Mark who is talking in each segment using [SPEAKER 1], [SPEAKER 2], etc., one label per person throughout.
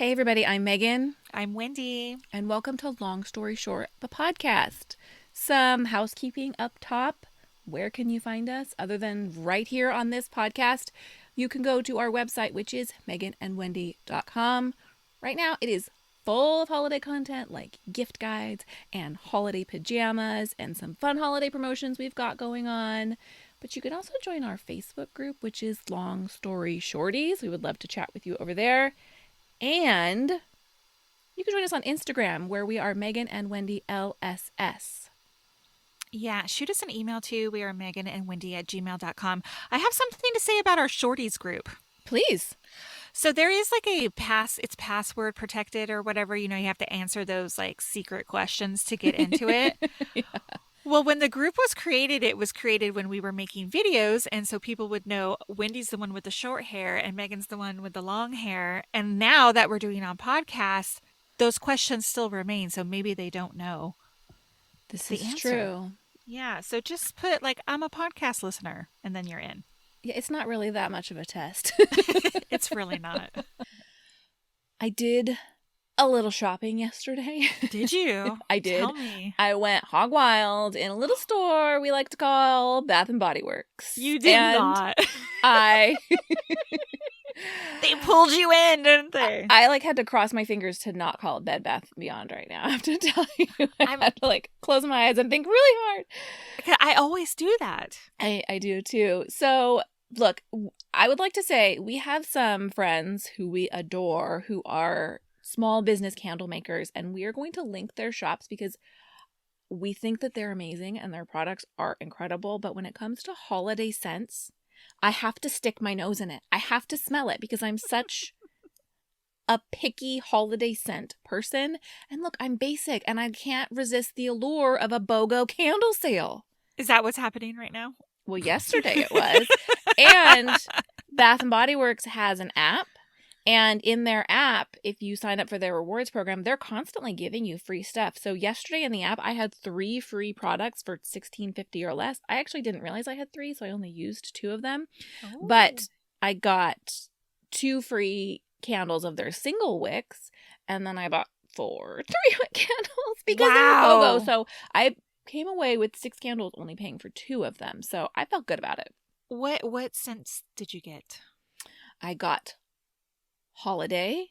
[SPEAKER 1] Hey everybody, I'm Megan.
[SPEAKER 2] I'm Wendy.
[SPEAKER 1] And welcome to Long Story Short, the podcast. Some housekeeping up top. Where can you find us other than right here on this podcast? You can go to our website, which is meganandwendy.com. Right now, it is full of holiday content like gift guides and holiday pajamas and some fun holiday promotions we've got going on. But you can also join our Facebook group, which is Long Story Shorties. We would love to chat with you over there. And you can join us on Instagram, where we are Megan and Wendy LSS.
[SPEAKER 2] Yeah, shoot us an email too. We are meganandwendy@gmail.com. I have something to say about our Shorties group.
[SPEAKER 1] Please.
[SPEAKER 2] So there is like it's password protected or whatever. You have to answer those like secret questions to get into it.
[SPEAKER 1] Yeah.
[SPEAKER 2] Well, when the group was created, it was created when we were making videos. And so people would know Wendy's the one with the short hair and Megan's the one with the long hair. And now that we're doing on podcasts, those questions still remain. So maybe they don't know.
[SPEAKER 1] This is true.
[SPEAKER 2] Yeah. So just put like, I'm a podcast listener, and then you're in.
[SPEAKER 1] Yeah, it's not really that much of a test.
[SPEAKER 2] It's really not.
[SPEAKER 1] I did a little shopping yesterday.
[SPEAKER 2] Did you?
[SPEAKER 1] I did.
[SPEAKER 2] Tell me.
[SPEAKER 1] I went hog wild in a little store we like to call Bath and Body Works.
[SPEAKER 2] You did not.
[SPEAKER 1] I
[SPEAKER 2] They pulled you in, didn't they?
[SPEAKER 1] I had to cross my fingers to not call it Bed Bath & Beyond right now. I have to tell you. I had to close my eyes and think really hard.
[SPEAKER 2] I always do that.
[SPEAKER 1] I do too. So look, I would like to say we have some friends who we adore who are small business candle makers, and we are going to link their shops because we think that they're amazing and their products are incredible. But when it comes to holiday scents, I have to stick my nose in it. I have to smell it because I'm such a picky holiday scent person. And look, I'm basic and I can't resist the allure of a BOGO candle sale.
[SPEAKER 2] Is that what's happening right now?
[SPEAKER 1] Well, yesterday it was. And Bath and Body Works has an app. And in their app, if you sign up for their rewards program, they're constantly giving you free stuff. So yesterday in the app, I had 3 free products for $16.50 or less. I actually didn't realize I had 3, so I only used 2 of them. Oh. But I got 2 free candles of their single wicks, and then I bought 4 3-wick candles because they were BOGO. So I came away with 6 candles, only paying for 2 of them. So I felt good about it.
[SPEAKER 2] What scents did you get?
[SPEAKER 1] I got holiday,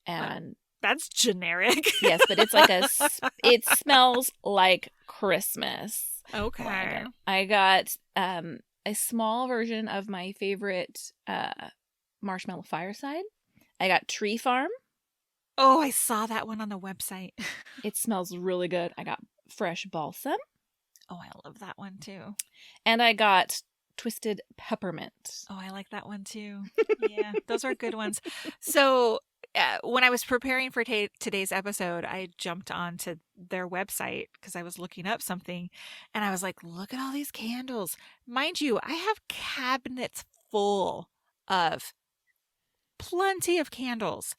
[SPEAKER 1] and
[SPEAKER 2] that's generic.
[SPEAKER 1] Yes, but it's like it smells like Christmas.
[SPEAKER 2] Okay.
[SPEAKER 1] I got a small version of my favorite Marshmallow Fireside. I got Tree Farm.
[SPEAKER 2] Oh, I saw that one on the website.
[SPEAKER 1] It smells really good. I got Fresh Balsam.
[SPEAKER 2] Oh, I love that one too.
[SPEAKER 1] And I got Twisted Peppermint.
[SPEAKER 2] Oh, I like that one too. Yeah, those are good ones. So when I was preparing for today's episode, I jumped onto their website because I was looking up something, and I was like, look at all these candles. Mind you, I have cabinets full of plenty of candles.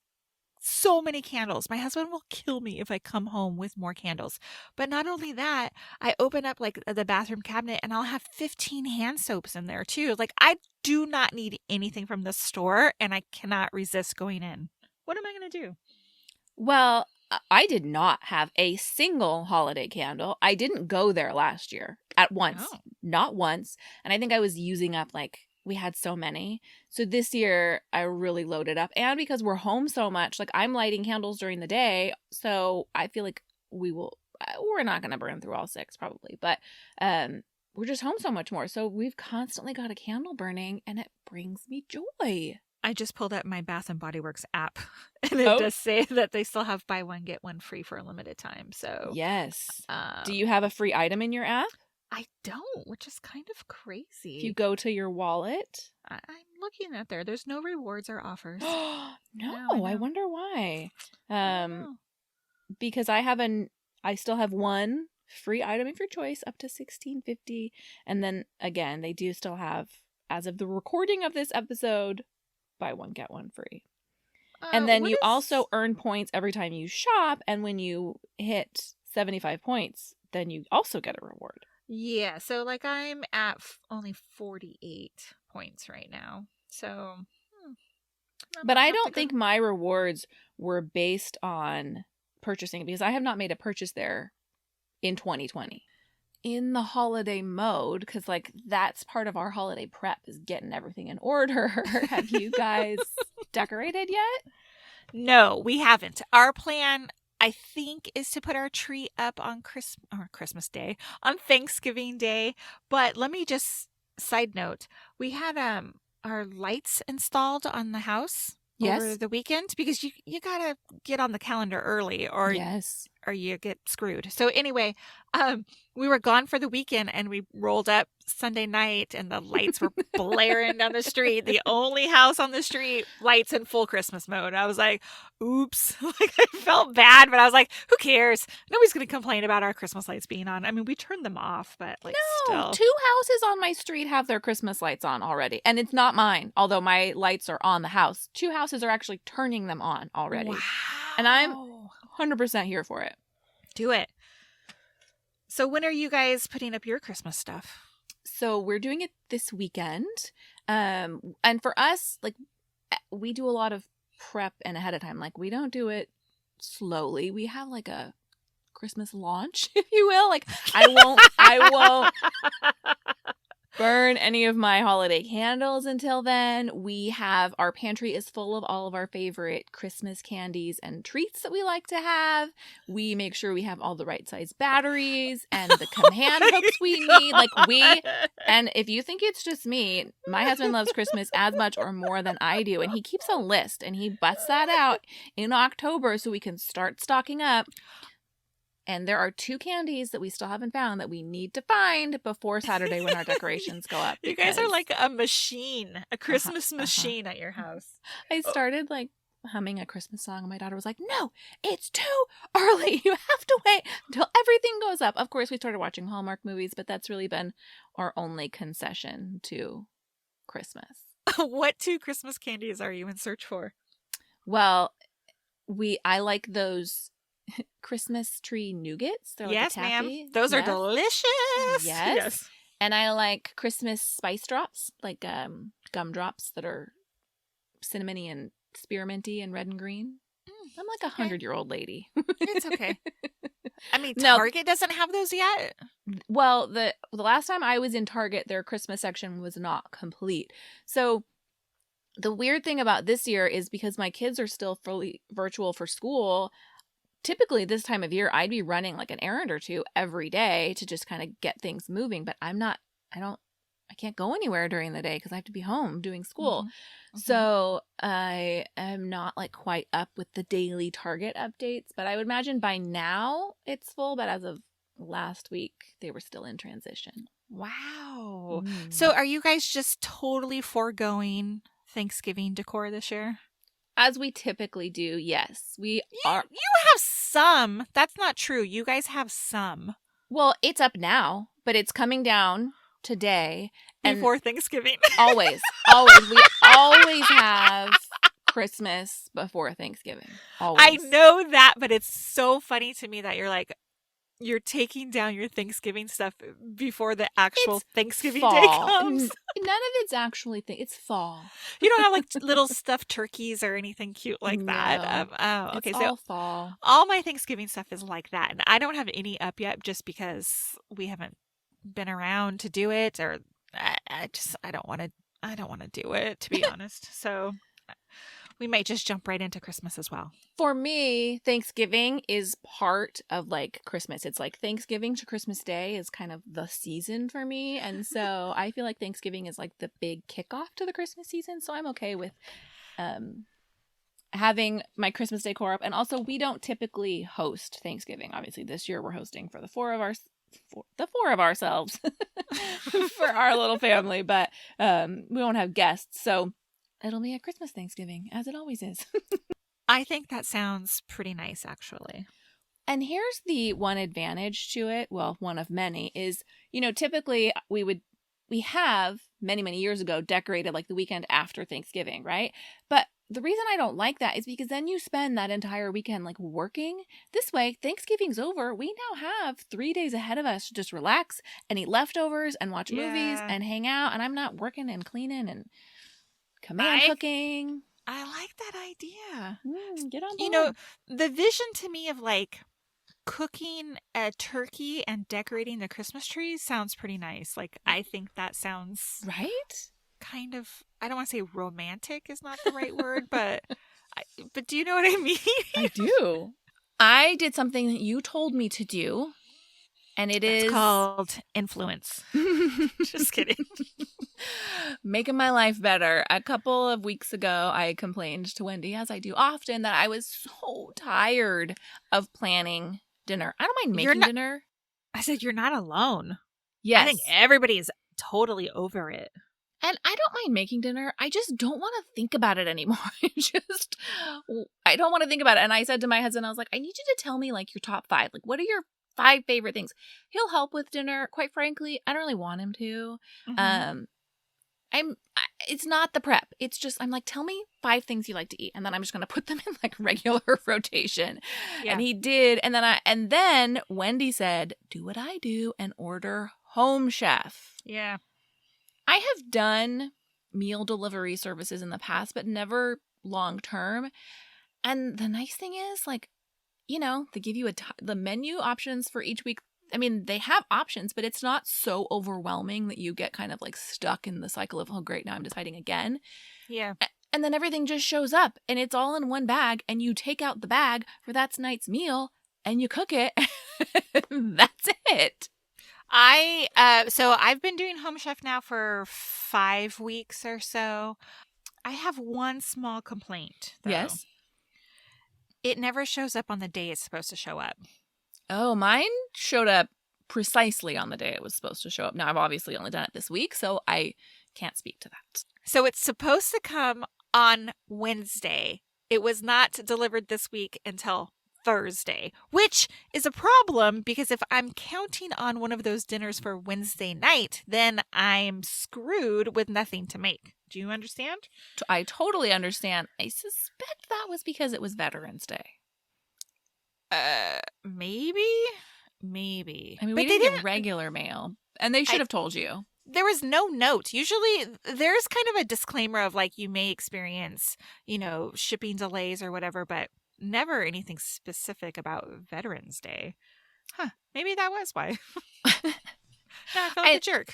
[SPEAKER 2] So many candles. My husband will kill me if I come home with more candles. But not only that, I open up like the bathroom cabinet and I'll have 15 hand soaps in there too. Like, I do not need anything from the store, and I cannot resist going in. What am I going to do?
[SPEAKER 1] Well, I did not have a single holiday candle. I didn't go there last year at once. Oh. Not once. And I think I was using up we had so many. So this year I really loaded up. And because we're home so much, I'm lighting candles during the day. So I feel like we're not going to burn through all 6 probably, but we're just home so much more. So we've constantly got a candle burning, and it brings me joy.
[SPEAKER 2] I just pulled up my Bath and Body Works app, and it does say that they still have buy one, get one free for a limited time. So
[SPEAKER 1] yes. Do you have a free item in your app?
[SPEAKER 2] I don't, which is kind of crazy.
[SPEAKER 1] If you go to your wallet.
[SPEAKER 2] I'm looking at there. There's no rewards or offers.
[SPEAKER 1] No, I wonder why. Because I still have 1 free item of your choice up to $16.50. And then again, they do still have, as of the recording of this episode, buy one, get one free. And then you also earn points every time you shop. And when you hit 75 points, then you also get a reward.
[SPEAKER 2] Yeah, so I'm at only 48 points right now. So
[SPEAKER 1] But I don't think my rewards were based on purchasing because I have not made a purchase there in 2020. In the holiday mode, because like that's part of our holiday prep is getting everything in order. Have you guys decorated yet?
[SPEAKER 2] No, we haven't. Our plan, I think, is to put our tree up on Christmas Day, on Thanksgiving Day. But let me just side note, we had our lights installed on the house over the weekend because you gotta get on the calendar early or you get screwed. So anyway, we were gone for the weekend and we rolled up Sunday night and the lights were blaring down the street. The only house on the street, lights in full Christmas mode. I was like, oops. Like I felt bad, but I was like, who cares? Nobody's going to complain about our Christmas lights being on. I mean, we turned them off, but like still.
[SPEAKER 1] 2 houses on my street have their Christmas lights on already. And it's not mine, although my lights are on the house. 2 houses are actually turning them on already.
[SPEAKER 2] Wow.
[SPEAKER 1] And I'm 100% here for it.
[SPEAKER 2] Do it. So when are you guys putting up your Christmas stuff?
[SPEAKER 1] So we're doing it this weekend. And for us, like we do a lot of prep and ahead of time. Like we don't do it slowly. We have like a Christmas launch, if you will. Like I won't burn any of my holiday candles until then. Our pantry is full of all of our favorite Christmas candies and treats that we like to have. We make sure we have all the right size batteries and the command hooks we need. And if you think it's just me, my husband loves Christmas as much or more than I do. And he keeps a list and he busts that out in October so we can start stocking up. And there are 2 candies that we still haven't found that we need to find before Saturday when our decorations go up.
[SPEAKER 2] You guys are like a machine, a Christmas machine at your house.
[SPEAKER 1] I started like humming a Christmas song and my daughter was like, no, it's too early. You have to wait until everything goes up. Of course, we started watching Hallmark movies, but that's really been our only concession to Christmas.
[SPEAKER 2] What 2 Christmas candies are you in search for?
[SPEAKER 1] Well, I like those Christmas tree nougats. They're like
[SPEAKER 2] yes, ma'am. Those are delicious.
[SPEAKER 1] Yes. And I like Christmas spice drops, like gum drops that are cinnamony and spearminty and red and green. I'm like a 100-year-old lady.
[SPEAKER 2] It's okay. I mean, Target doesn't have those yet.
[SPEAKER 1] Well, the last time I was in Target, their Christmas section was not complete. So the weird thing about this year is because my kids are still fully virtual for school, typically this time of year, I'd be running like an errand or 2 every day to just kind of get things moving. But I can't go anywhere during the day because I have to be home doing school. Mm-hmm. So I am not like quite up with the daily Target updates, but I would imagine by now it's full. But as of last week, they were still in transition.
[SPEAKER 2] Wow. So are you guys just totally foregoing Thanksgiving decor this year?
[SPEAKER 1] As we typically do, yes. We are.
[SPEAKER 2] You have some. That's not true. You guys have some.
[SPEAKER 1] Well, it's up now, but it's coming down today.
[SPEAKER 2] Before Thanksgiving.
[SPEAKER 1] Always. We always have Christmas before Thanksgiving. Always.
[SPEAKER 2] I know that, but it's so funny to me that you're taking down your Thanksgiving stuff before the actual Thanksgiving day comes.
[SPEAKER 1] None of it's actually it's fall.
[SPEAKER 2] You don't have like little stuffed turkeys or anything cute like that. Okay,
[SPEAKER 1] it's
[SPEAKER 2] so
[SPEAKER 1] all fall.
[SPEAKER 2] All my Thanksgiving stuff is like that, and I don't have any up yet just because we haven't been around to do it, or I don't want to do it, to be honest. So we might just jump right into Christmas as well.
[SPEAKER 1] For me, Thanksgiving is part of like Christmas. It's like Thanksgiving to Christmas Day is kind of the season for me. And so I feel like Thanksgiving is like the big kickoff to the Christmas season. So I'm okay with having my Christmas decor up. And also we don't typically host Thanksgiving. Obviously this year we're hosting for the four of ourselves for our little family, but we won't have guests. So it'll be a Christmas Thanksgiving, as it always is.
[SPEAKER 2] I think that sounds pretty nice, actually.
[SPEAKER 1] And here's the one advantage to it. Well, one of many is, typically we have many years ago decorated like the weekend after Thanksgiving, right? But the reason I don't like that is because then you spend that entire weekend like working. This way, Thanksgiving's over. We now have 3 days ahead of us to just relax and eat leftovers and watch movies and hang out. And I'm not working and cleaning and command hooking.
[SPEAKER 2] I like that idea.
[SPEAKER 1] Get on board.
[SPEAKER 2] You know, the vision to me of like cooking a turkey and decorating the Christmas tree sounds pretty nice. Like, I think that sounds
[SPEAKER 1] right?
[SPEAKER 2] kind of, I don't want to say romantic is not the right word, but do you know what I mean?
[SPEAKER 1] I do. I did something that you told me to do, and it's
[SPEAKER 2] called influence. Just kidding.
[SPEAKER 1] Making my life better. A couple of weeks ago, I complained to Wendy, as I do often, that I was so tired of planning dinner. I don't mind making dinner.
[SPEAKER 2] I said, you're not alone.
[SPEAKER 1] Yes.
[SPEAKER 2] I think everybody's totally over it.
[SPEAKER 1] And I don't mind making dinner. I just don't want to think about it anymore. I don't want to think about it. And I said to my husband, I was like, I need you to tell me like your top 5. Like, what are your 5 favorite things? He'll help with dinner. Quite frankly, I don't really want him to. It's not the prep. It's just, I'm like, tell me 5 things you like to eat. And then I'm just going to put them in like regular rotation. Yeah. And he did. And then Wendy said, do what I do and order Home Chef.
[SPEAKER 2] Yeah.
[SPEAKER 1] I have done meal delivery services in the past, but never long term. And the nice thing is, like, you know, they give you the menu options for each week. I mean, they have options, but it's not so overwhelming that you get kind of like stuck in the cycle of, oh, great, now I'm deciding again.
[SPEAKER 2] Yeah.
[SPEAKER 1] And then everything just shows up and it's all in one bag and you take out the bag for that night's meal and you cook it. That's it.
[SPEAKER 2] So I've been doing Home Chef now for 5 weeks or so. I have one small complaint, though.
[SPEAKER 1] Yes.
[SPEAKER 2] It never shows up on the day it's supposed to show up.
[SPEAKER 1] Oh, mine showed up precisely on the day it was supposed to show up. Now, I've obviously only done it this week, so I can't speak to that.
[SPEAKER 2] So it's supposed to come on Wednesday. It was not delivered this week until Thursday, which is a problem because if I'm counting on one of those dinners for Wednesday night, then I'm screwed with nothing to make. Do you understand?
[SPEAKER 1] I totally understand. I suspect that was because it was Veterans Day.
[SPEAKER 2] Maybe.
[SPEAKER 1] I mean, we didn't get regular mail, and they should have told you.
[SPEAKER 2] There was no note. Usually there's kind of a disclaimer of like, you may experience, you know, shipping delays or whatever, but never anything specific about Veterans Day. Huh. Maybe that was why. I felt like a jerk.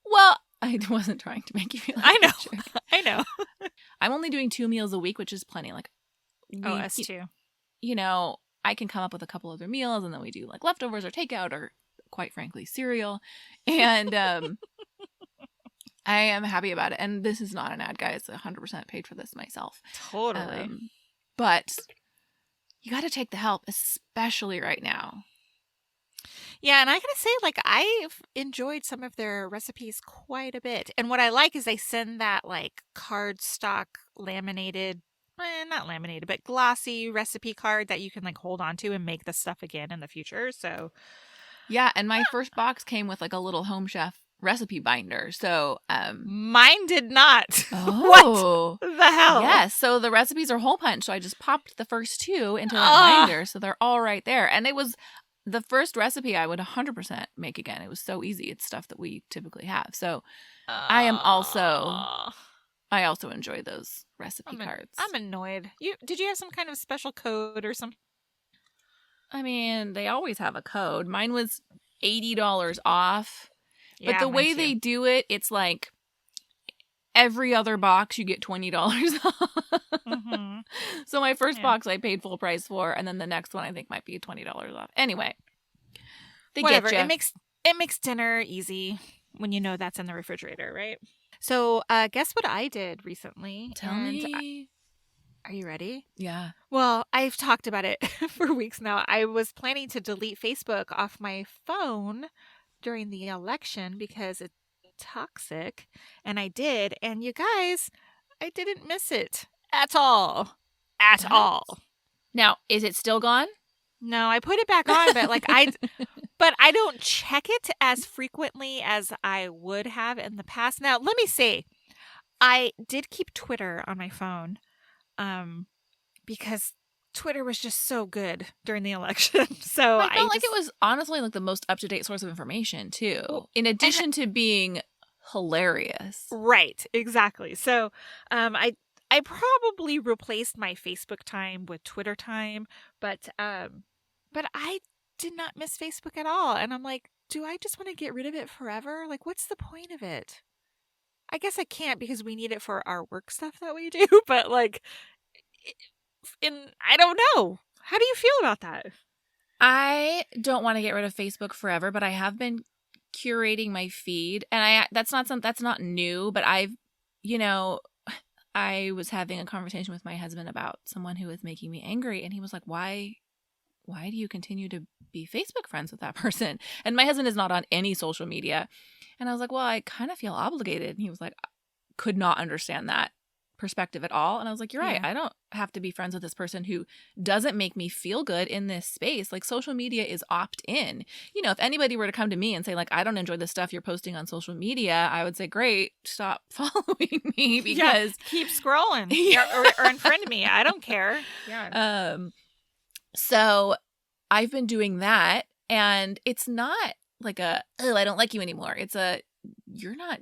[SPEAKER 1] Well, I wasn't trying to make you feel like a jerk.
[SPEAKER 2] I know.
[SPEAKER 1] I'm only doing 2 meals a week, which is plenty. Like,
[SPEAKER 2] us too. You
[SPEAKER 1] know, I can come up with a couple other meals, and then we do like leftovers or takeout or, quite frankly, cereal. And I am happy about it. And this is not an ad, guys. 100% paid for this myself.
[SPEAKER 2] Totally.
[SPEAKER 1] But you got to take the help, especially right now.
[SPEAKER 2] Yeah, and I gotta say, like, I've enjoyed some of their recipes quite a bit. And what I like is they send that, like, cardstock laminated, not laminated, but glossy recipe card that you can, like, hold on to and make the stuff again in the future. So,
[SPEAKER 1] yeah, and my first box came with, like, a little Home Chef recipe binder. So,
[SPEAKER 2] mine did not.
[SPEAKER 1] Oh.
[SPEAKER 2] What the hell?
[SPEAKER 1] Yes, so the recipes are hole punch. So I just popped the first 2 into that binder. So they're all right there. And it was the first recipe I would 100% make again. It was so easy. It's stuff that we typically have. So I also enjoy those recipe cards.
[SPEAKER 2] I'm annoyed. Did you have some kind of special code or something?
[SPEAKER 1] I mean, they always have a code. Mine was $80 off. But
[SPEAKER 2] Yeah,
[SPEAKER 1] the way they do it, it's like every other box you get $20 off.
[SPEAKER 2] Mm-hmm.
[SPEAKER 1] So my first box I paid full price for, and then the next one I think might be $20 off. Anyway,
[SPEAKER 2] whatever.
[SPEAKER 1] Get you.
[SPEAKER 2] It makes dinner easy when you know that's in the refrigerator, right? So, guess what I did recently?
[SPEAKER 1] Tell me.
[SPEAKER 2] Are you ready?
[SPEAKER 1] Yeah.
[SPEAKER 2] Well, I've talked about it for weeks now. I was planning to delete Facebook off my phone during the election because it's toxic, and I did. And you guys, I didn't miss it at all. At all.
[SPEAKER 1] Now, is it still gone?
[SPEAKER 2] No, I put it back on, but I don't check it as frequently as I would have in the past. Now, let me say, I did keep Twitter on my phone, because Twitter was just so good during the election. So
[SPEAKER 1] I felt like it was honestly like the most up-to-date source of information too, in addition to being hilarious.
[SPEAKER 2] Right, exactly. So, I probably replaced my Facebook time with Twitter time, but I did not miss Facebook at all. And I'm like, do I just want to get rid of it forever? Like, what's the point of it? I guess I can't because we need it for our work stuff that we do, but like, I don't know. How do you feel about that?
[SPEAKER 1] I don't want to get rid of Facebook forever, but I have been curating my feed, and that's not new, but I was having a conversation with my husband about someone who was making me angry, and he was like, why do you continue to be Facebook friends with that person? And my husband is not on any social media. And I was like, well, I kind of feel obligated. And he was like, could not understand that perspective at all. And I was like, you're right.
[SPEAKER 2] Yeah.
[SPEAKER 1] I don't have to be friends with this person who doesn't make me feel good in this space. Like, social media is opt-in. If anybody were to come to me and say, like, I don't enjoy the stuff you're posting on social media, I would say, great, stop following me, because
[SPEAKER 2] keep scrolling.
[SPEAKER 1] Yeah.
[SPEAKER 2] or unfriend me. I don't care. Yeah.
[SPEAKER 1] So I've been doing that, and it's not like I don't like you anymore. It's you're not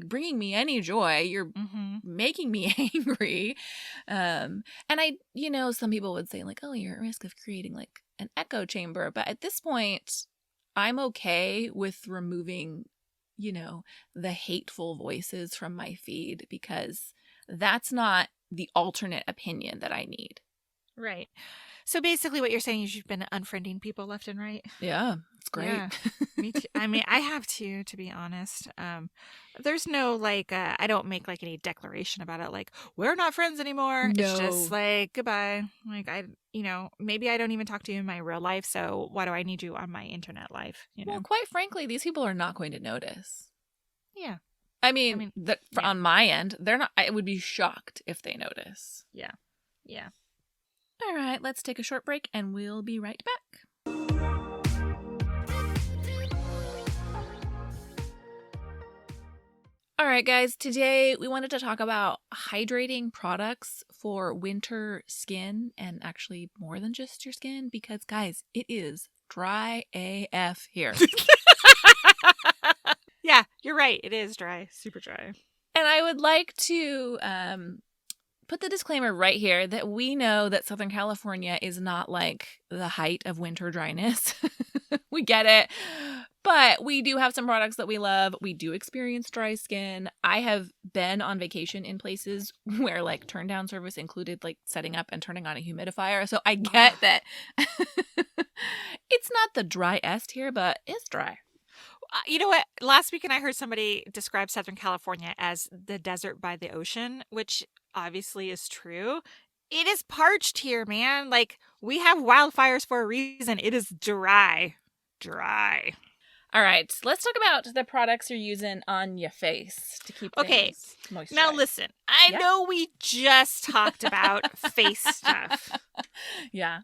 [SPEAKER 1] bringing me any joy. You're making me angry. And some people would say, like, oh, you're at risk of creating like an echo chamber. But at this point, I'm okay with removing, the hateful voices from my feed, because that's not the alternate opinion that I need.
[SPEAKER 2] Right. So basically what you're saying is you've been unfriending people left and right?
[SPEAKER 1] Yeah, it's great.
[SPEAKER 2] Yeah, me too. I mean, I have to be honest. There's no I don't make like any declaration about it, like, we're not friends anymore.
[SPEAKER 1] No.
[SPEAKER 2] It's just like, goodbye. Like, maybe I don't even talk to you in my real life, so why do I need you on my internet life?
[SPEAKER 1] Well, quite frankly, these people are not going to notice.
[SPEAKER 2] Yeah.
[SPEAKER 1] I mean on my end, they're not. I would be shocked if they notice.
[SPEAKER 2] Yeah. Yeah.
[SPEAKER 1] All right, let's take a short break and we'll be right back. All right, guys, today we wanted to talk about hydrating products for winter skin, and actually more than just your skin, because, guys, it is dry AF here.
[SPEAKER 2] Yeah, you're right. It is dry, super dry.
[SPEAKER 1] And I would like to put the disclaimer right here that we know that Southern California is not like the height of winter dryness. We get it. But we do have some products that we love. We do experience dry skin. I have been on vacation in places where like turn down service included like setting up and turning on a humidifier. So I get that it's not the driest here, but it's dry.
[SPEAKER 2] You know what? Last weekend I heard somebody describe Southern California as the desert by the ocean, which obviously is true. It is parched here, man. Like, we have wildfires for a reason. It is dry. Dry.
[SPEAKER 1] All right, let's talk about the products you're using on your face to keep things moisturized.
[SPEAKER 2] Now listen, I know we just talked about face stuff.
[SPEAKER 1] Yeah.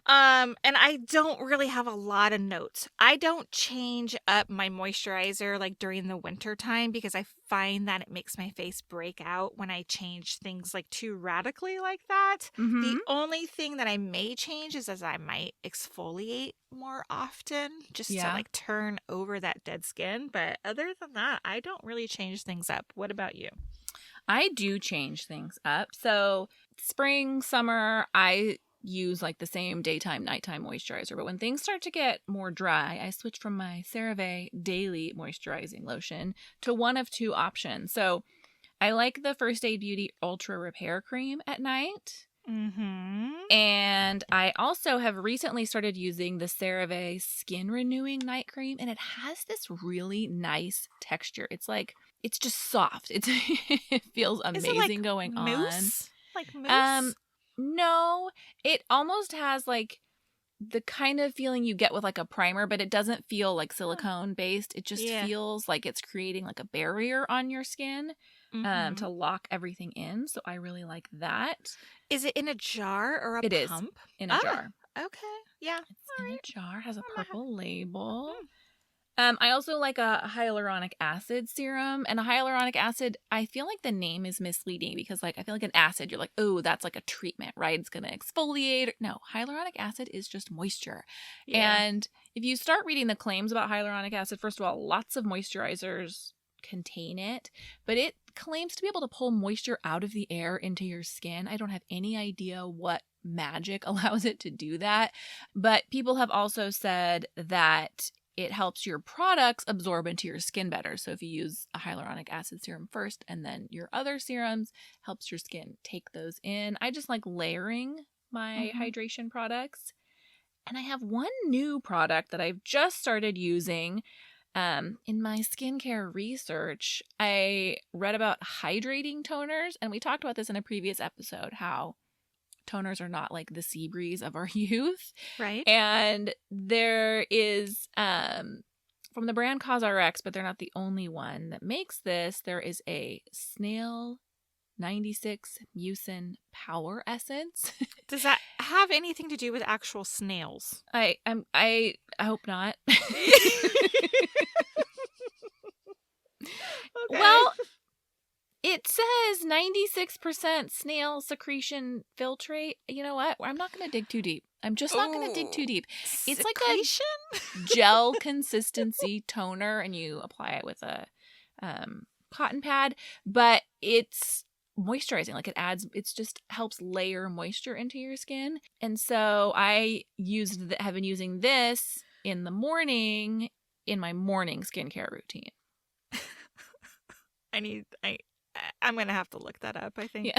[SPEAKER 2] And I don't really have a lot of notes. I don't change up my moisturizer like during the winter time because I find that it makes my face break out when I change things like too radically like that.
[SPEAKER 1] Mm-hmm.
[SPEAKER 2] The only thing that I may change is as I might exfoliate more often just to like turn over that dead skin. But other than that, I don't really change things up. What about you?
[SPEAKER 1] I do change things up. So spring, summer, I use like the same daytime, nighttime moisturizer. But when things start to get more dry, I switch from my CeraVe daily moisturizing lotion to one of two options. So I like the First Aid Beauty Ultra Repair Cream at night.
[SPEAKER 2] Mm-hmm.
[SPEAKER 1] And I also have recently started using the CeraVe Skin Renewing Night Cream, and it has this really nice texture. It's just soft. It feels amazing going
[SPEAKER 2] mousse?
[SPEAKER 1] on.
[SPEAKER 2] Like mousse?
[SPEAKER 1] No, it almost has like the kind of feeling you get with like a primer, but it doesn't feel like silicone based. It just feels like it's creating like a barrier on your skin to lock everything in. So I really like that.
[SPEAKER 2] Is it in a jar or a pump?
[SPEAKER 1] It is in a jar.
[SPEAKER 2] Okay. Yeah.
[SPEAKER 1] It's in a jar. Has a purple label. I also like a hyaluronic acid serum, and a hyaluronic acid, I feel like the name is misleading because like I feel like an acid, you're like, oh, that's like a treatment, right? It's going to exfoliate. No, hyaluronic acid is just moisture. Yeah. And if you start reading the claims about hyaluronic acid, first of all, lots of moisturizers contain it, but it claims to be able to pull moisture out of the air into your skin. I don't have any idea what magic allows it to do that, but people have also said that it helps your products absorb into your skin better. So if you use a hyaluronic acid serum first and then your other serums, helps your skin take those in. I just like layering my hydration products. And I have one new product that I've just started using. In my skincare research, I read about hydrating toners, and we talked about this in a previous episode, how toners are not like the sea breeze of our youth.
[SPEAKER 2] Right.
[SPEAKER 1] And there is, from the brand COSRX, but they're not the only one that makes this, there is a Snail 96 Mucin Power Essence.
[SPEAKER 2] Does that have anything to do with actual snails?
[SPEAKER 1] I hope not.
[SPEAKER 2] Okay.
[SPEAKER 1] Well, it says 96% snail secretion filtrate. You know what? I'm not going to dig too deep. I'm just not going to dig too deep. It's
[SPEAKER 2] Secretion?
[SPEAKER 1] like a gel consistency toner, and you apply it with a cotton pad, but it's moisturizing. Like it just helps layer moisture into your skin. And so I have been using this in the morning in my morning skincare routine.
[SPEAKER 2] I'm going to have to look that up, I think.
[SPEAKER 1] Yeah.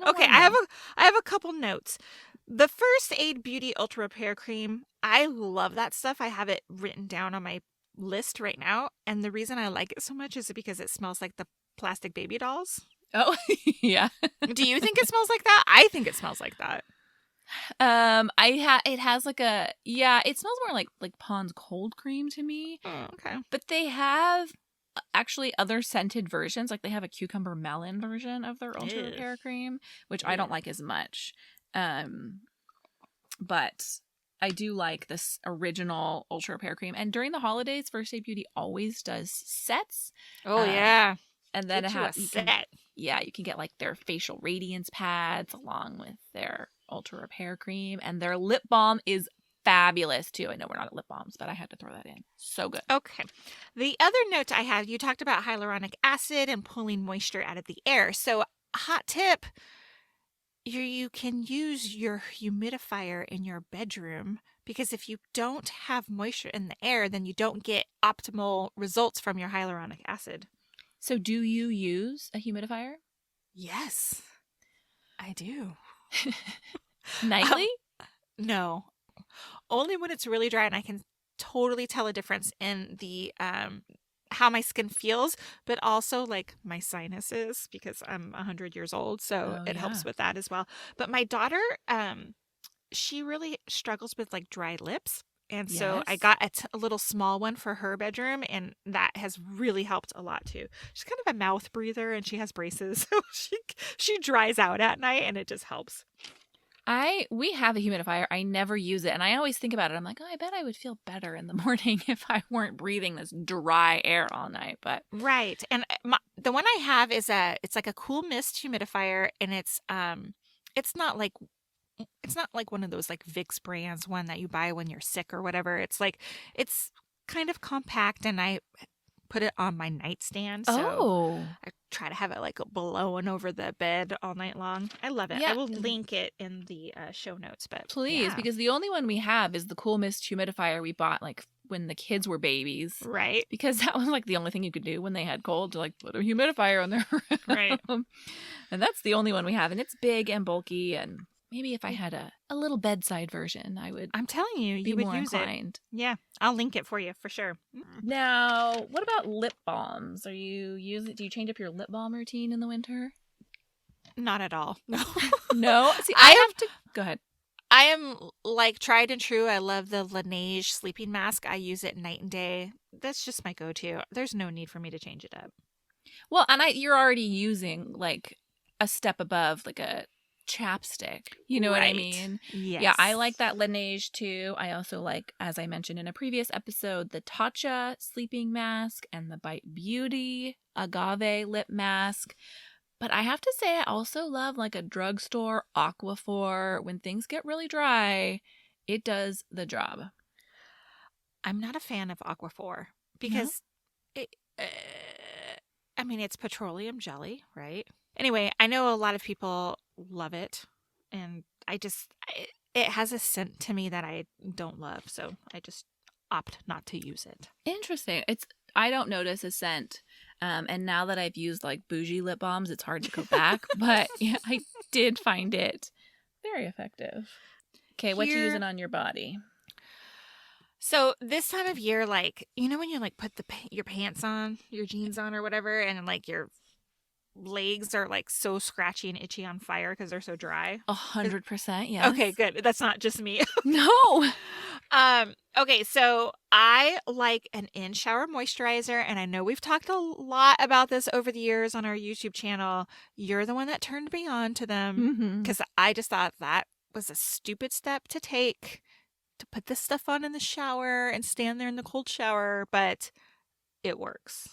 [SPEAKER 2] Okay, I have a couple notes. The First Aid Beauty Ultra Repair Cream, I love that stuff. I have it written down on my list right now, and the reason I like it so much is because it smells like the plastic baby dolls.
[SPEAKER 1] Oh, yeah.
[SPEAKER 2] Do you think it smells like that? I think it smells like that.
[SPEAKER 1] It has like it smells more like Pond's cold cream to me.
[SPEAKER 2] Oh, okay.
[SPEAKER 1] But they have actually other scented versions. Like they have a cucumber melon version of their Ultra Repair Cream, which I don't like as much. But I do like this original Ultra Repair Cream. And during the holidays, First Aid Beauty always does sets.
[SPEAKER 2] Oh, yeah.
[SPEAKER 1] And then you can get like their facial radiance pads along with their Ultra Repair Cream, and their lip balm is fabulous too. I know we're not at lip balms, but I had to throw that in. So good.
[SPEAKER 2] Okay. The other note I have, you talked about hyaluronic acid and pulling moisture out of the air. So, hot tip, you can use your humidifier in your bedroom, because if you don't have moisture in the air, then you don't get optimal results from your hyaluronic acid.
[SPEAKER 1] So do you use a humidifier?
[SPEAKER 2] Yes, I do.
[SPEAKER 1] Nightly?
[SPEAKER 2] No. Only when it's really dry, and I can totally tell a difference in the how my skin feels, but also like my sinuses, because I'm 100 years old, so it helps with that as well. But my daughter, she really struggles with like dry lips. And so I got a little small one for her bedroom, and that has really helped a lot too. She's kind of a mouth breather, and she has braces, so she dries out at night, and it just helps.
[SPEAKER 1] We have a humidifier. I never use it, and I always think about it. I'm like, I bet I would feel better in the morning if I weren't breathing this dry air all night. But
[SPEAKER 2] right, and the one I have is it's like a cool mist humidifier, and it's not like one of those like Vicks brands, one that you buy when you're sick or whatever. It's kind of compact, and I put it on my nightstand. So I try to have it like blowing over the bed all night long. I love it.
[SPEAKER 1] Yeah.
[SPEAKER 2] I will link it in the show notes, but
[SPEAKER 1] please, because the only one we have is the Cool Mist humidifier we bought like when the kids were babies.
[SPEAKER 2] Right.
[SPEAKER 1] Because that was like the only thing you could do when they had cold, to like put a humidifier on their room.
[SPEAKER 2] Right.
[SPEAKER 1] And that's the only one we have, and it's big and bulky, and maybe if I had a little bedside version, I would.
[SPEAKER 2] I'm telling you,
[SPEAKER 1] be
[SPEAKER 2] you would
[SPEAKER 1] more
[SPEAKER 2] use
[SPEAKER 1] inclined.
[SPEAKER 2] it. Yeah, I'll link it for you for sure.
[SPEAKER 1] Now, what about lip balms? Do you change up your lip balm routine in the winter?
[SPEAKER 2] Not at all. No.
[SPEAKER 1] No. See, go ahead.
[SPEAKER 2] I am like tried and true. I love the Laneige sleeping mask. I use it night and day. That's just my go-to. There's no need for me to change it up.
[SPEAKER 1] Well, and you're already using like a step above, like a chapstick. You know what I mean?
[SPEAKER 2] Yes.
[SPEAKER 1] Yeah, I like that Laneige too. I also like, as I mentioned in a previous episode, the Tatcha sleeping mask and the Bite Beauty agave lip mask. But I have to say, I also love like a drugstore Aquaphor. When things get really dry, it does the job.
[SPEAKER 2] I'm not a fan of Aquaphor because I mean, it's petroleum jelly, right? Anyway, I know a lot of people love it, and it has a scent to me that I don't love, so I just opt not to use it.
[SPEAKER 1] Interesting. I don't notice a scent. And now that I've used like bougie lip balms, it's hard to go back. But yeah, I did find it very effective. Okay, what you using on your body?
[SPEAKER 2] So this time of year, like, you know when you like put your pants on, your jeans on or whatever, and like your legs are like so scratchy and itchy on fire because they're so dry?
[SPEAKER 1] 100%, yes.
[SPEAKER 2] Okay, good. That's not just me.
[SPEAKER 1] No.
[SPEAKER 2] Okay, so I like an in-shower moisturizer, and I know we've talked a lot about this over the years on our YouTube channel. You're the one that turned me on to them because I just thought that was a stupid step to take, to put this stuff on in the shower and stand there in the cold shower, but it works.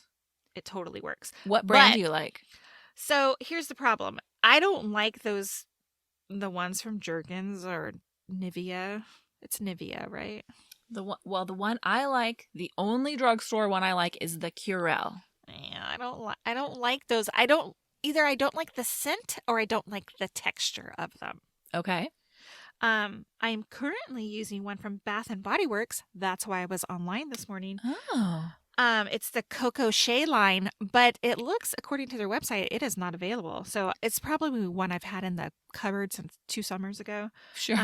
[SPEAKER 2] It totally works.
[SPEAKER 1] What brand do you like?
[SPEAKER 2] So here's the problem. I don't like the ones from Jergens or Nivea. It's Nivea, right?
[SPEAKER 1] The one I like, the only drugstore one I like is the Curel.
[SPEAKER 2] Yeah, I don't like those. I don't like the scent or I don't like the texture of them.
[SPEAKER 1] Okay.
[SPEAKER 2] I'm currently using one from Bath and Body Works. That's why I was online this morning.
[SPEAKER 1] Oh.
[SPEAKER 2] It's the Coco Shea line, but it looks, according to their website, it is not available. So it's probably one I've had in the cupboard since 2 summers ago.
[SPEAKER 1] Sure.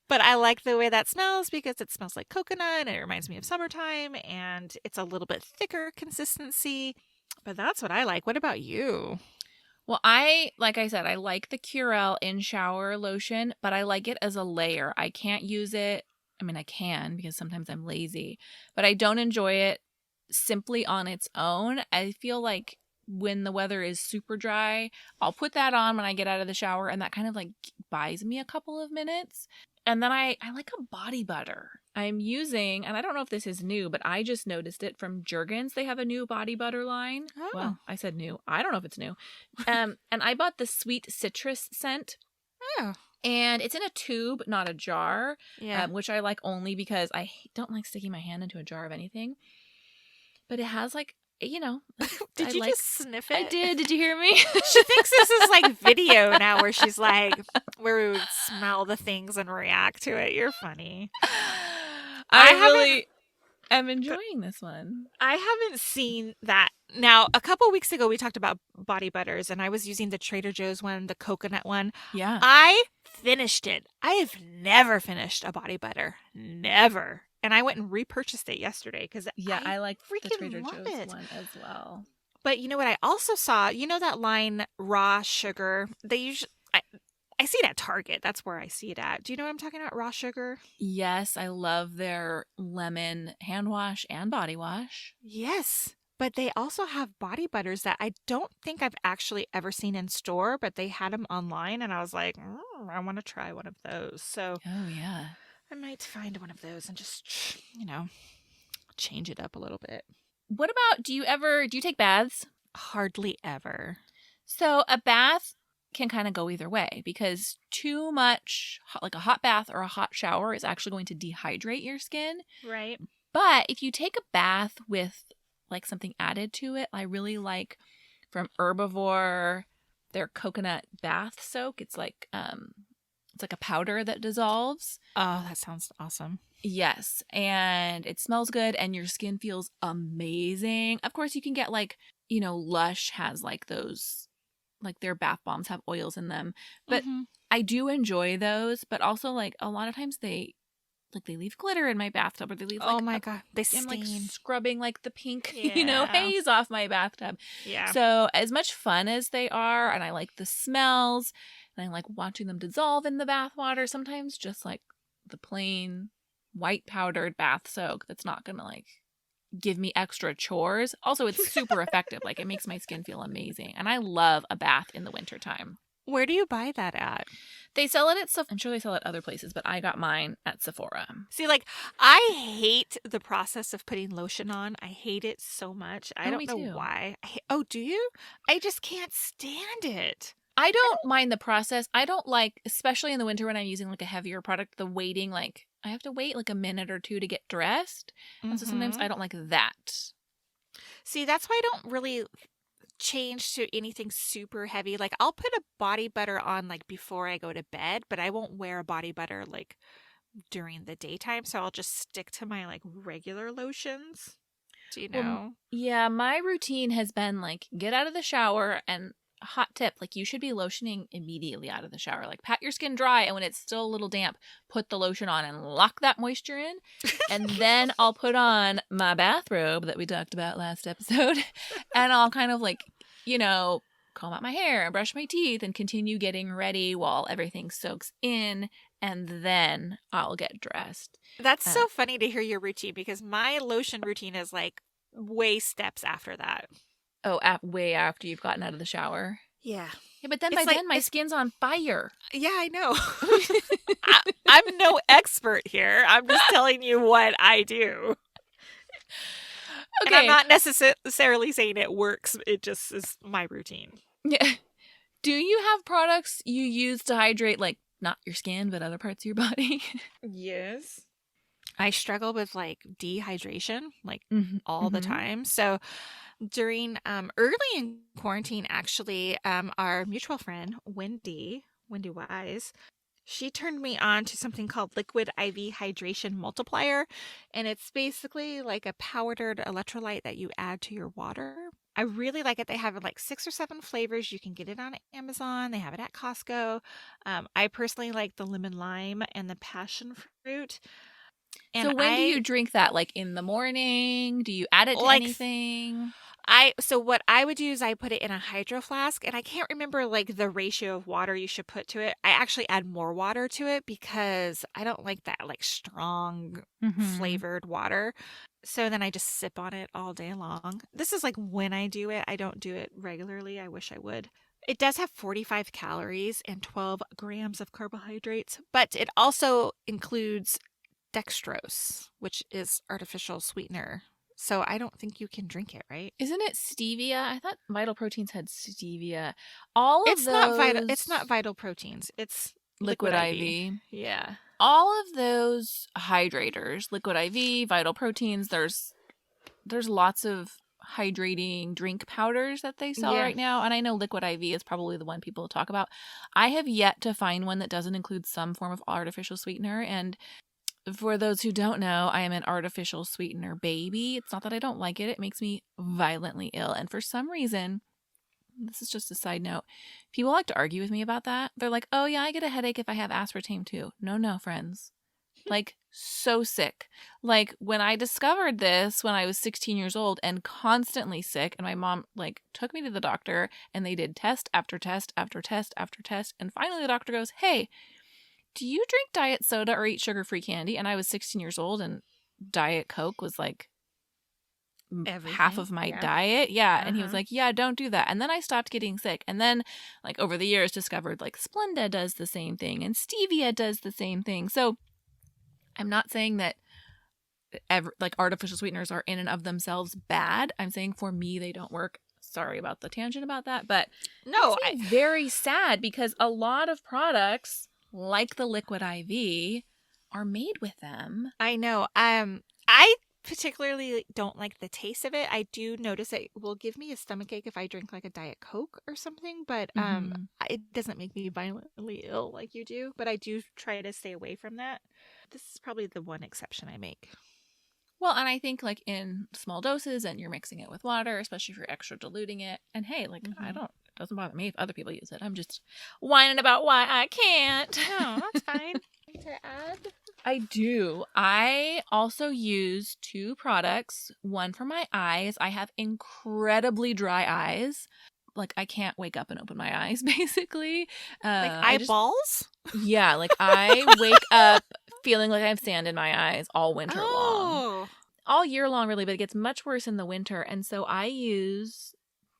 [SPEAKER 2] But I like the way that smells because it smells like coconut and it reminds me of summertime and it's a little bit thicker consistency. But that's what I like. What about you?
[SPEAKER 1] Well, like I said, I like the Curel in shower lotion, but I like it as a layer. I can't use it. I mean, I can because sometimes I'm lazy, but I don't enjoy it simply on its own. I feel like when the weather is super dry, I'll put that on when I get out of the shower, and that kind of like buys me a couple of minutes. And then I like a body butter. I'm using, and I don't know if this is new, but I just noticed it from Jergens. They have a new body butter line.
[SPEAKER 2] Oh.
[SPEAKER 1] Well, I said new. I don't know if it's new. And I bought the sweet citrus scent.
[SPEAKER 2] Oh.
[SPEAKER 1] And it's in a tube, not a jar,
[SPEAKER 2] Yeah.
[SPEAKER 1] which I like only because I don't like sticking my hand into a jar of anything. But it has like, you know.
[SPEAKER 2] Did you just sniff it?
[SPEAKER 1] I did. Did you hear me?
[SPEAKER 2] She thinks this is like video now where she's like, where we would smell the things and react to it. You're funny.
[SPEAKER 1] I really am enjoying this one.
[SPEAKER 2] I haven't seen that. Now, a couple weeks ago, we talked about body butters, and I was using the Trader Joe's one, the coconut one.
[SPEAKER 1] Yeah.
[SPEAKER 2] I finished it. I have never finished a body butter. Never. And I went and repurchased it yesterday because
[SPEAKER 1] I like the
[SPEAKER 2] freaking
[SPEAKER 1] Trader
[SPEAKER 2] love
[SPEAKER 1] Joe's
[SPEAKER 2] it.
[SPEAKER 1] one as well.
[SPEAKER 2] But you know what I also saw? You know that line, raw sugar? They usually, I see it at Target. That's where I see it at. Do you know what I'm talking about? Raw sugar?
[SPEAKER 1] Yes, I love their lemon hand wash and body wash.
[SPEAKER 2] Yes. But they also have body butters that I don't think I've actually ever seen in store, but they had them online. And I was like, I want to try one of those. So
[SPEAKER 1] oh, yeah.
[SPEAKER 2] I might find one of those and just, change it up a little bit.
[SPEAKER 1] What about, do you take baths?
[SPEAKER 2] Hardly ever.
[SPEAKER 1] So a bath can kind of go either way because too much, like a hot bath or a hot shower, is actually going to dehydrate your skin.
[SPEAKER 2] Right.
[SPEAKER 1] But if you take a bath with like something added to it, I really like from Herbivore their coconut bath soak. It's like a powder that dissolves.
[SPEAKER 2] Oh, that sounds awesome.
[SPEAKER 1] Yes, and it smells good and your skin feels amazing. Of course, you can get like, Lush has like those, like their bath bombs have oils in them. But I do enjoy those, but also like a lot of times they leave glitter in my bathtub, or they leave
[SPEAKER 2] oh my god, they stain.
[SPEAKER 1] I'm like scrubbing like the pink,
[SPEAKER 2] Yeah.
[SPEAKER 1] haze off my bathtub.
[SPEAKER 2] Yeah.
[SPEAKER 1] So as much fun as they are, and I like the smells, and I like watching them dissolve in the bath water, sometimes just like the plain white powdered bath soak that's not gonna like give me extra chores. Also, it's super effective. Like it makes my skin feel amazing. And I love a bath in the wintertime.
[SPEAKER 2] Where do you buy that at?
[SPEAKER 1] They sell it at Sephora. I'm sure they sell it at other places, but I got mine at Sephora.
[SPEAKER 2] See, like, I hate the process of putting lotion on. I hate it so much. I don't know why. Oh, do you? I just can't stand it.
[SPEAKER 1] I don't mind the process. I don't like, especially in the winter when I'm using like a heavier product, the waiting, like I have to wait like a minute or two to get dressed. And so sometimes I don't like that.
[SPEAKER 2] See, that's why I don't really change to anything super heavy. Like I'll put a body butter on like before I go to bed, but I won't wear a body butter like during the daytime. So I'll just stick to my like regular lotions. Do you
[SPEAKER 1] Well,
[SPEAKER 2] know?
[SPEAKER 1] yeah, my routine has been like get out of the shower and hot tip, like you should be lotioning immediately out of the shower. Like pat your skin dry and when it's still a little damp, put the lotion on and lock that moisture in. And then I'll put on my bathrobe that we talked about last episode and I'll kind of like, comb out my hair and brush my teeth and continue getting ready while everything soaks in and then I'll get dressed.
[SPEAKER 2] That's so funny to hear your routine because my lotion routine is like way steps after that.
[SPEAKER 1] Oh, way after you've gotten out of the shower.
[SPEAKER 2] Yeah.
[SPEAKER 1] Yeah, but then
[SPEAKER 2] It's
[SPEAKER 1] by then my skin's on fire.
[SPEAKER 2] Yeah, I know. I'm no expert here. I'm just telling you what I do. Okay. And I'm not necessarily saying it works. It just is my routine.
[SPEAKER 1] Yeah. Do you have products you use to hydrate, like, not your skin, but other parts of your body?
[SPEAKER 2] Yes. I struggle with, like, dehydration, like, all the time. So during early in quarantine, actually, our mutual friend, Wendy Wise, she turned me on to something called Liquid IV Hydration Multiplier. And it's basically like a powdered electrolyte that you add to your water. I really like it. They have like 6 or 7 flavors. You can get it on Amazon. They have it at Costco. I personally like the lemon lime and the passion fruit. And
[SPEAKER 1] so when do you drink that? Like in the morning? Do you add it to anything?
[SPEAKER 2] So what I would do is I put it in a hydro flask, and I can't remember like the ratio of water you should put to it. I actually add more water to it because I don't like that like strong flavored water. So then I just sip on it all day long. This is like when I do it. I don't do it regularly. I wish I would. It does have 45 calories and 12 grams of carbohydrates, but it also includes dextrose, which is artificial sweetener. So I don't think you can drink it, right?
[SPEAKER 1] Isn't it stevia? I thought Vital Proteins had stevia.
[SPEAKER 2] It's not Vital Proteins. It's
[SPEAKER 1] Liquid IV.
[SPEAKER 2] Yeah.
[SPEAKER 1] All of those hydrators, Liquid IV, Vital Proteins, there's lots of hydrating drink powders that they sell right now. And I know Liquid IV is probably the one people talk about. I have yet to find one that doesn't include some form of artificial sweetener. And for those who don't know, I am an artificial sweetener baby. It's not that I don't like it. It makes me violently ill. And for some reason, this is just a side note, people like to argue with me about that. They're like, oh yeah, I get a headache if I have aspartame too. No, friends. Like, so sick. Like, when I discovered this when I was 16 years old and constantly sick, and my mom, like, took me to the doctor, and they did test after test after test after test, and finally the doctor goes, hey, do you drink diet soda or eat sugar-free candy? And I was 16 years old, and Diet Coke was, like, half of my diet. Yeah. And he was like, yeah, don't do that. And then I stopped getting sick. And then, like, over the years, discovered, like, Splenda does the same thing, and Stevia does the same thing. So I'm not saying that artificial sweeteners are in and of themselves bad. I'm saying for me, they don't work. Sorry about the tangent about that. But
[SPEAKER 2] no,
[SPEAKER 1] I'm very sad because a lot of products like the Liquid IV are made with them.
[SPEAKER 2] I know. I particularly don't like the taste of it. I do notice it will give me a stomachache if I drink like a Diet Coke or something, but it doesn't make me violently ill like you do, but I do try to stay away from that. This is probably the one exception I make.
[SPEAKER 1] Well, and I think like in small doses and you're mixing it with water, especially if you're extra diluting it. And hey, like it doesn't bother me if other people use it. I'm just whining about why I can't.
[SPEAKER 2] No, that's fine. To add?
[SPEAKER 1] I do. I also use 2 products. One for my eyes. I have incredibly dry eyes. Like I can't wake up and open my eyes, basically.
[SPEAKER 2] Like eyeballs?
[SPEAKER 1] Yeah, like I wake up feeling like I have sand in my eyes all winter long. All year long, really, but it gets much worse in the winter. And so I use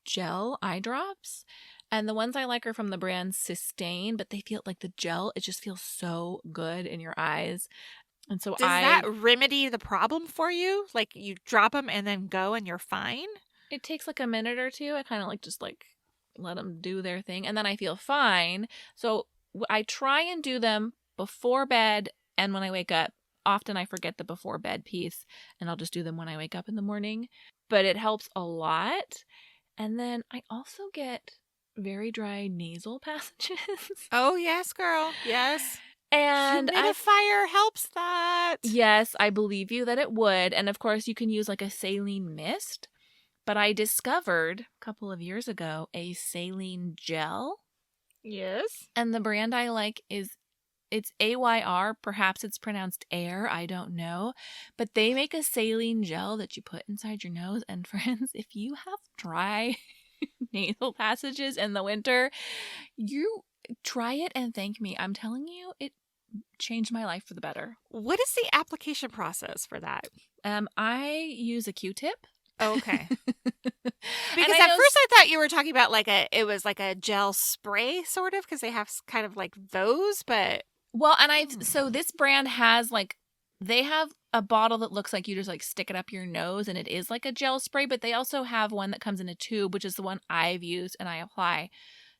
[SPEAKER 1] gel eye drops. And the ones I like are from the brand Sustain, but they feel like the gel, it just feels so good in your eyes. And so
[SPEAKER 2] Does that remedy the problem for you? Like you drop them and then go and you're fine?
[SPEAKER 1] It takes like a minute or two. I kind of just let them do their thing. And then I feel fine. So I try and do them before bed and when I wake up often I forget the before bed piece, and I'll just do them when I wake up in the morning. But it helps a lot. And then I also get very dry nasal passages.
[SPEAKER 2] Oh, yes, girl. Yes.
[SPEAKER 1] And
[SPEAKER 2] humidifier helps that.
[SPEAKER 1] Yes, I believe you that it would. And of course, you can use like a saline mist. But I discovered a couple of years ago a saline gel.
[SPEAKER 2] Yes.
[SPEAKER 1] And the brand I like it's AYR. Perhaps it's pronounced air. I don't know. But they make a saline gel that you put inside your nose. And friends, if you have dry nasal passages in the winter, you try it and thank me. I'm telling you, it changed my life for the better.
[SPEAKER 2] What is the application process for that?
[SPEAKER 1] I use a Q-tip.
[SPEAKER 2] Oh, okay. Because at first I thought you were talking about it was like a gel spray sort of, because they have kind of like those, but.
[SPEAKER 1] Well, and so this brand has they have a bottle that looks like you just stick it up your nose and it is like a gel spray, but they also have one that comes in a tube, which is the one I've used, and I apply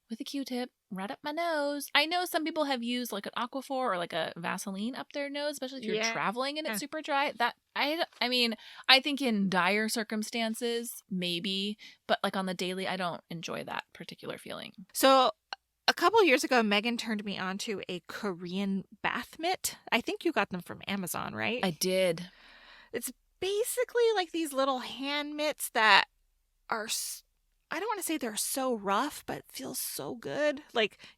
[SPEAKER 1] with a Q-tip right up my nose. I know some people have used an Aquaphor or a Vaseline up their nose, especially if you're traveling and it's super dry. That I mean, I think in dire circumstances, maybe, but on the daily, I don't enjoy that particular feeling.
[SPEAKER 2] So a couple years ago, Megan turned me on to a Korean bath mitt. I think you got them from Amazon, right?
[SPEAKER 1] I did.
[SPEAKER 2] It's basically these little hand mitts that are, I don't want to say they're so rough, but feel so good.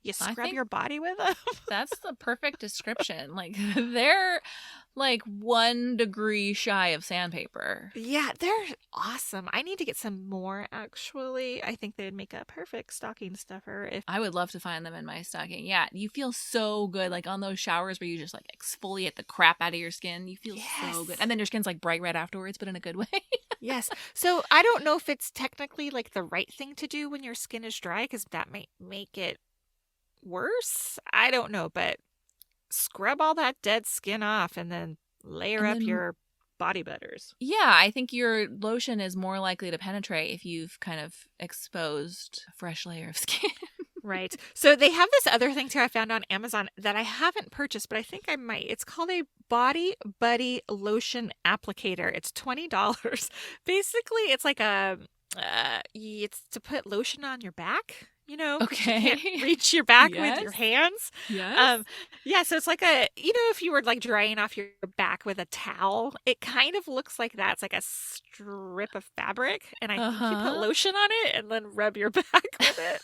[SPEAKER 2] You scrub your body with them.
[SPEAKER 1] That's the perfect description. They're 1 degree shy of sandpaper.
[SPEAKER 2] Yeah, they're awesome. I need to get some more, actually. I think they'd make a perfect stocking stuffer.
[SPEAKER 1] I would love to find them in my stocking. Yeah, you feel so good. On those showers where you just exfoliate the crap out of your skin. You feel so good. And then your skin's bright red afterwards, but in a good way.
[SPEAKER 2] Yes. So I don't know if it's technically the right thing to do when your skin is dry, because that might make it worse. I don't know, but scrub all that dead skin off and then layer up your body butters.
[SPEAKER 1] Yeah, I think your lotion is more likely to penetrate if you've kind of exposed a fresh layer of skin.
[SPEAKER 2] Right. So they have this other thing too I found on Amazon that I haven't purchased, but I think I might. It's called a Body Buddy Lotion Applicator. It's $20. Basically, it's it's to put lotion on your back.
[SPEAKER 1] Okay.
[SPEAKER 2] You can't reach your back with your hands.
[SPEAKER 1] Yes.
[SPEAKER 2] Yeah, so it's if you were drying off your back with a towel, it kind of looks like that. It's like a strip of fabric, and I think you put lotion on it and then rub your back with it.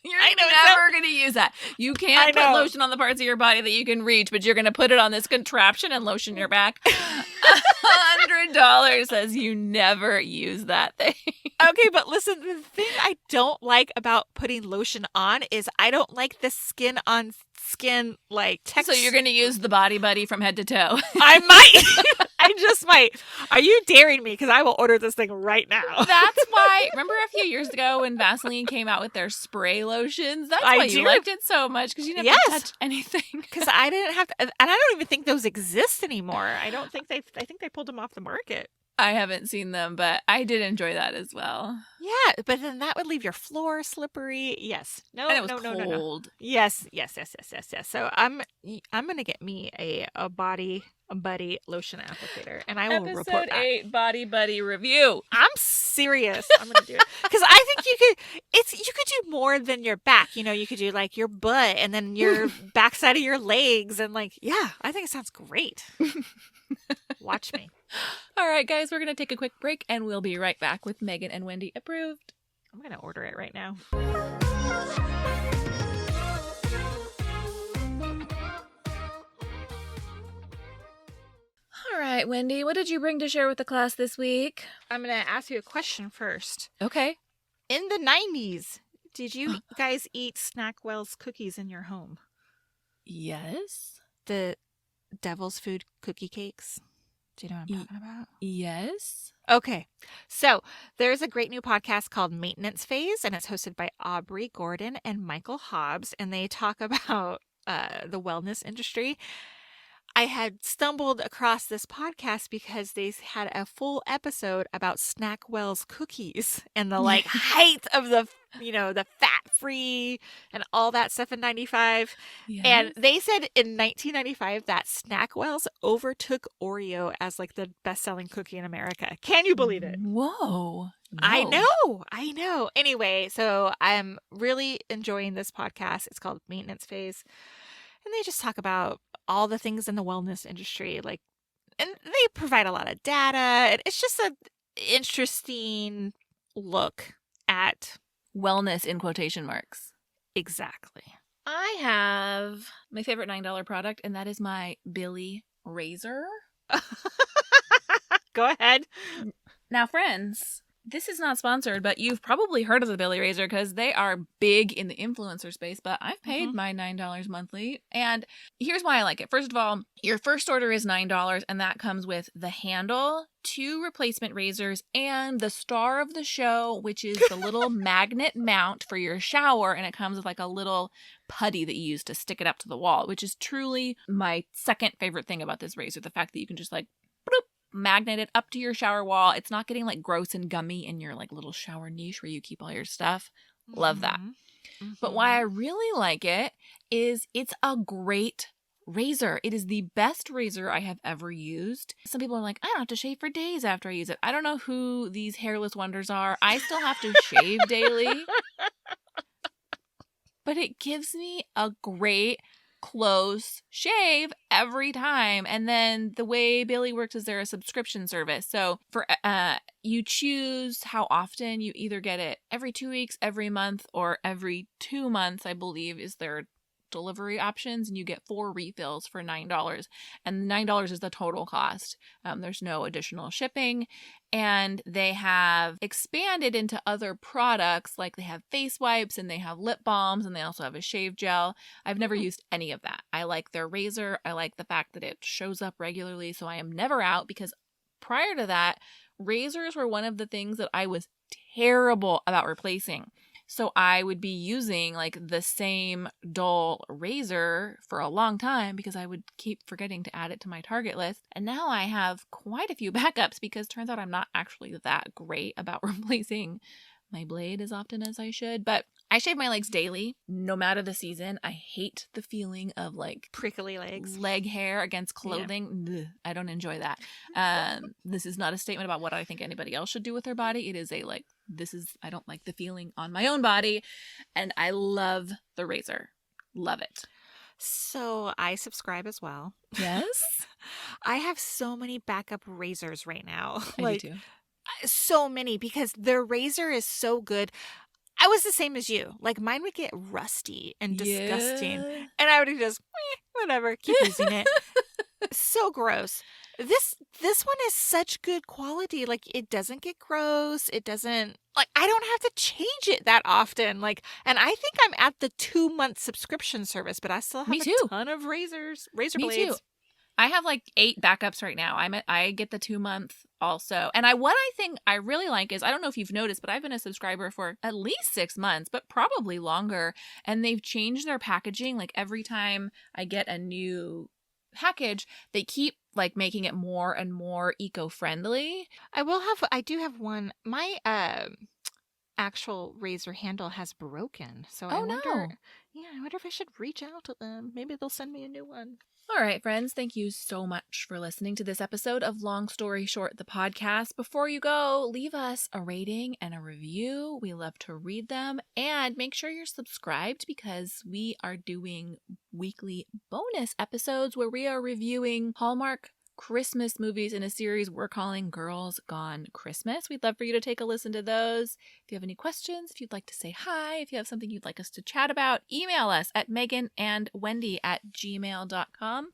[SPEAKER 1] You're never going to use that. You can't put lotion on the parts of your body that you can reach, but you're going to put it on this contraption and lotion your back. $100 says you never use that thing.
[SPEAKER 2] Okay, but listen, the thing I don't like about putting lotion on is I don't like the skin on skin texture.
[SPEAKER 1] So you're going to use the Body Buddy from head to toe.
[SPEAKER 2] I might. I just might. Are you daring me? Because I will order this thing right now.
[SPEAKER 1] That's why. Remember a few years ago when Vaseline came out with their spray lotions? That's why you liked it so much, because you didn't have to touch anything.
[SPEAKER 2] Because I didn't have to, and I don't even think those exist anymore. I think they pulled them off the market.
[SPEAKER 1] I haven't seen them, but I did enjoy that as well.
[SPEAKER 2] Yeah, but then that would leave your floor slippery. Yes. No,
[SPEAKER 1] and it was
[SPEAKER 2] No.
[SPEAKER 1] cold.
[SPEAKER 2] Yes. So I'm gonna get me a Body Buddy lotion applicator, and I will report back.
[SPEAKER 1] Episode 8 Body Buddy review.
[SPEAKER 2] I'm serious. I'm gonna do it because I think you could do more than your back. You could do your butt and then your backside of your legs, and yeah, I think it sounds great. Watch me.
[SPEAKER 1] All right, guys, we're going to take a quick break, and we'll be right back with Megan and Wendy approved.
[SPEAKER 2] I'm going to order it right now.
[SPEAKER 1] All right, Wendy, what did you bring to share with the class this week?
[SPEAKER 2] I'm going to ask you a question first.
[SPEAKER 1] Okay.
[SPEAKER 2] In the 90s, did you guys eat Snackwell's cookies in your home?
[SPEAKER 1] Yes.
[SPEAKER 2] The Devil's Food cookie cakes? Do you know what I'm talking about?
[SPEAKER 1] Yes.
[SPEAKER 2] Okay. So there's a great new podcast called Maintenance Phase, and it's hosted by Aubrey Gordon and Michael Hobbs, and they talk about the wellness industry. I had stumbled across this podcast because they had a full episode about Snackwell's cookies and the like height of the, the fat-free and all that stuff in 95.
[SPEAKER 1] Yes.
[SPEAKER 2] And they said in 1995 that Snackwell's overtook Oreo as like the best-selling cookie in America. Can you believe it?
[SPEAKER 1] Whoa. No.
[SPEAKER 2] I know. Anyway, so I'm really enjoying this podcast. It's called Maintenance Phase. And they just talk about all the things in the wellness industry, and they provide a lot of data. And it's just an interesting look at
[SPEAKER 1] wellness in quotation marks.
[SPEAKER 2] Exactly.
[SPEAKER 1] I have my favorite $9 product, and that is my Billy razor.
[SPEAKER 2] Go ahead.
[SPEAKER 1] Now, friends, this is not sponsored, but you've probably heard of the Billy razor because they are big in the influencer space, but I've paid my $9 monthly. And here's why I like it. First of all, your first order is $9, and that comes with the handle, 2 replacement razors, and the star of the show, which is the little magnet mount for your shower. And it comes with like a little putty that you use to stick it up to the wall, which is truly my second favorite thing about this razor. The fact that you can just like bloop, magnet it up to your shower wall. It's not getting like gross and gummy in your like little shower niche where you keep all your stuff. Love that. But why I really like it is it's a great razor. It is the best razor I have ever used. Some people are like, I don't have to shave for days after I use it. I don't know who these hairless wonders are. I still have to shave daily. But it gives me a great close shave every time. And then the way Billy works is they're a subscription service. So for you choose how often. You either get it every 2 weeks, every month, or every 2 months, I believe, is their delivery options, and you get 4 refills for $9, and $9 is the total cost. There's no additional shipping, and they have expanded into other products, like they have face wipes and they have lip balms, and they also have a shave gel. I've never used any of that. I like their razor. I like the fact that it shows up regularly, so I am never out, because prior to that, razors were one of the things that I was terrible about replacing. So I would be using like the same dull razor for a long time because I would keep forgetting to add it to my Target list. And now I have quite a few backups because it turns out I'm not actually that great about replacing my blade as often as I should. But I shave my legs daily, no matter the season. I hate the feeling of like
[SPEAKER 2] prickly legs,
[SPEAKER 1] leg hair against clothing. Yeah. I don't enjoy that. This is not a statement about what I think anybody else should do with their body. It is a like, I don't like the feeling on my own body. And I love the razor. Love it.
[SPEAKER 2] So I subscribe as well.
[SPEAKER 1] Yes.
[SPEAKER 2] I have so many backup razors right now.
[SPEAKER 1] I do too.
[SPEAKER 2] So many, because their razor is so good. I was the same as you. Like, mine would get rusty and disgusting. Yeah. And I would just, whatever, keep using it. So gross. This one is such good quality. Like, it doesn't get gross. It doesn't, like, I don't have to change it that often. Like, and I think I'm at the 2-month subscription service, but I still have a ton of razor blades.
[SPEAKER 1] Too. I have like 8 backups right now. I get the 2-month also. And what I think I really like is, I don't know if you've noticed, but I've been a subscriber for at least 6 months, but probably longer. And they've changed their packaging. Like every time I get a new package, they keep like making it more and more eco-friendly.
[SPEAKER 2] I do have one. My actual razor handle has broken. So I wonder if I should reach out to them. Maybe they'll send me a new one.
[SPEAKER 1] All right, friends, thank you so much for listening to this episode of Long Story Short, the podcast. Before you go, leave us a rating and a review. We love to read them. And make sure you're subscribed, because we are doing weekly bonus episodes where we are reviewing Hallmark Christmas movies in a series we're calling Girls Gone Christmas. We'd love for you to take a listen to those. If you have any questions, if you'd like to say hi, if you have something you'd like us to chat about, email us at meganandwendy@gmail.com.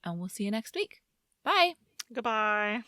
[SPEAKER 1] And we'll see you next week. Bye.
[SPEAKER 2] Goodbye.